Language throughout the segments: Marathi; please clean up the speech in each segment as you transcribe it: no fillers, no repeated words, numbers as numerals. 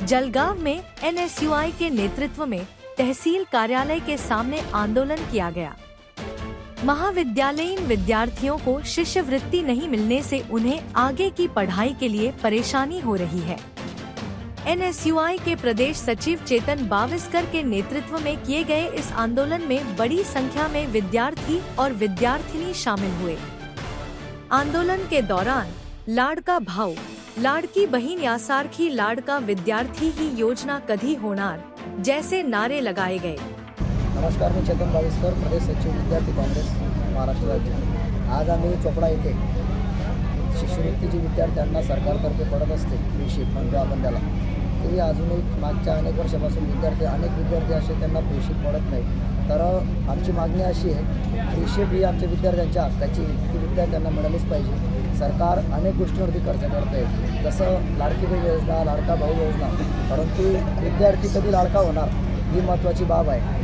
जलगांव में एनएसयूआई के नेतृत्व में तहसील कार्यालय के सामने आंदोलन किया गया। महाविद्यालयीन विद्यार्थियों को शिष्यवृत्ति नहीं मिलने से उन्हें आगे की पढ़ाई के लिए परेशानी हो रही है। एनएसयूआई के प्रदेश सचिव चेतन बाविस्कर के नेतृत्व में किए गए इस आंदोलन में बड़ी संख्या में विद्यार्थी और विद्यार्थिनी शामिल हुए। आंदोलन के दौरान लाडका भाऊ, लाडकी बहीण यासारखी लाडका विद्यार्थी ही योजना कधी होणार जैसे नारे लगाए गए। नमस्कार, मी चेतन बाविस्कर, प्रदेश सचिव विद्यार्थी काँग्रेस महाराष्ट्र राज्य। आज आम्ही चोपडा येथे शिष्यवृत्ती जी विद्यार्थ्यांना सरकारतर्फे पडत असते फ्रीशिप म्हणजे आपण त्याला, तरी अजूनही मागच्या अनेक वर्षापासून अनेक विद्यार्थी असे त्यांना फ्रीशिप पडत नाही। तर आमची मागणी अशी आहे, फ्रीशिप ही आमच्या विद्यार्थ्यांच्या हक्काची, ती विद्यार्थ्यांना मिळालीच पाहिजे। सरकार अनेक गोष्टींवरती खर्च करत आहे, जसं लाडकी बहीण योजना, लाडका भाऊ योजना, परंतु विद्यार्थी कधी लाडका होणार ही महत्त्वाची बाब आहे।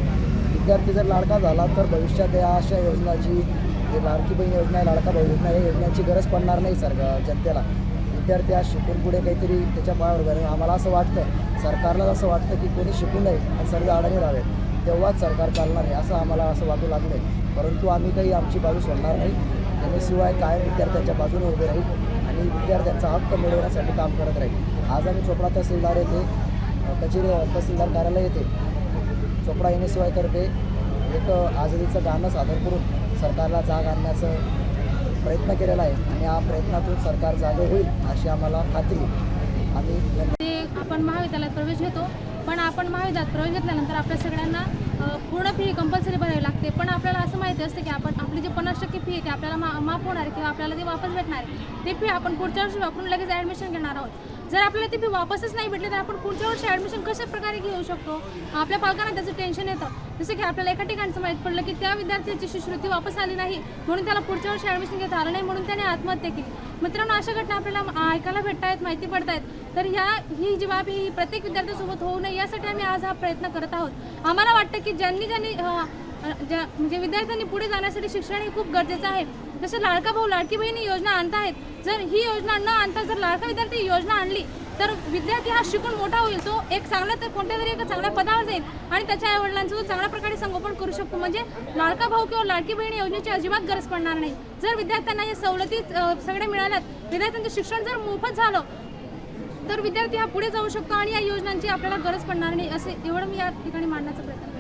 विद्यार्थी जर लाडका झाला तर भविष्यात या अशा योजनाची, लाडकी बहीण योजना, लाडका भाऊ योजना या योजनांची गरज पडणार नाही जनतेला। विद्यार्थी आज शिकून पुढे काहीतरी त्याच्या पायावर घालून, आम्हाला असं वाटतं, सरकारला असं वाटतं की कोणी शिकू नये आणि सर्व अडाणी राहावे, तेव्हाच सरकार चालणार आहे असं आम्हाला असं वाटू लागलं आहे। परंतु आम्ही काही आमची बाजू सोडणार नाही। त्याशिवाय कायम विद्यार्थ्यांच्या बाजूने उभे राहील आणि विद्यार्थ्यांचा हक्क मिळवण्यासाठी काम करत राहील। आज आम्ही चोपडा तहसीलदार येथे तहसीलदार कार्यालय येथे चोपडा NSUI-तर्फे एक आझादीचं गाणं सादर करून सरकारला जाग आणण्याचा प्रयत्न केलेला आहे आणि या प्रयत्नातून सरकार जागे होईल अशी आम्हाला खात्री आम्ही आपण महाविद्यालयात प्रवेश घेतो, पण आपण महाविद्यालयात प्रवेश घेतल्यानंतर आपल्या सगळ्यांना पूर्ण फी कंपल्सरी भरावी लागते। पण आपल्याला असं माहिती असतं की आपली जी 50% फी आहे ती आपल्याला माफ होणार आहे किंवा आपल्याला ती वापस भेटणार आहे। ती फी आपण पुढच्या वर्षी वापरून लगेच ॲडमिशन घेणार आहोत। जर आपल्याला ती फी वापसच नाही भेटली तर आपण पुढच्या वर्षी ॲडमिशन कशा प्रकारे घेऊ शकतो? आपल्या पालकांना त्याचं टेन्शन येतं। जसं की आपल्याला एका ठिकाणचं माहीत पडलं की त्या विद्यार्थ्याची शिष्यवृत्ती वापस आली नाही, म्हणून त्याला पुढच्या वर्षी ॲडमिशन घेता आलं नाही, म्हणून त्याने आत्महत्या केली। मित्रांनो, अशा घटना आपल्याला ऐकायला भेटत आहेत, माहिती पडत आहेत। तर ही जी बाब ही प्रत्येक विद्यार्थ्यासोबत होऊ नये यासाठी आम्ही आज हा प्रयत्न करत आहोत। आम्हाला वाटतं की ज्यांनी म्हणजे विद्यार्थ्यांनी पुढे जाण्यासाठी शिक्षण हे खूप गरजेचं आहे। जसं लाडका भाऊ, लाडकी बहीण योजना आणत आहेत, जर ही योजना न आणता जर लाडका विद्यार्थी योजना आणली तर विद्यार्थी हा शिकून मोठा होईल, तो एक चांगला तर कोणत्या तरी एका चांगल्या पदावर जाईल आणि त्याच्या आईवडिलांचं तो चांगल्या प्रकारे संगोपन करू शकतो। म्हणजे लाडका भाऊ किंवा लाडकी बहीण योजनेची अजिबात गरज पडणार नाही। जर विद्यार्थ्यांना या सवलती सगळ्या मिळाल्यात, विद्यार्थ्यांचं शिक्षण जर मोफत झालं तर विद्यार्थी हा पुढे जाऊ शकतो आणि या योजनांची आपल्याला गरज पडणार नाही, असे एवढं मी या ठिकाणी मांडण्याचा प्रयत्न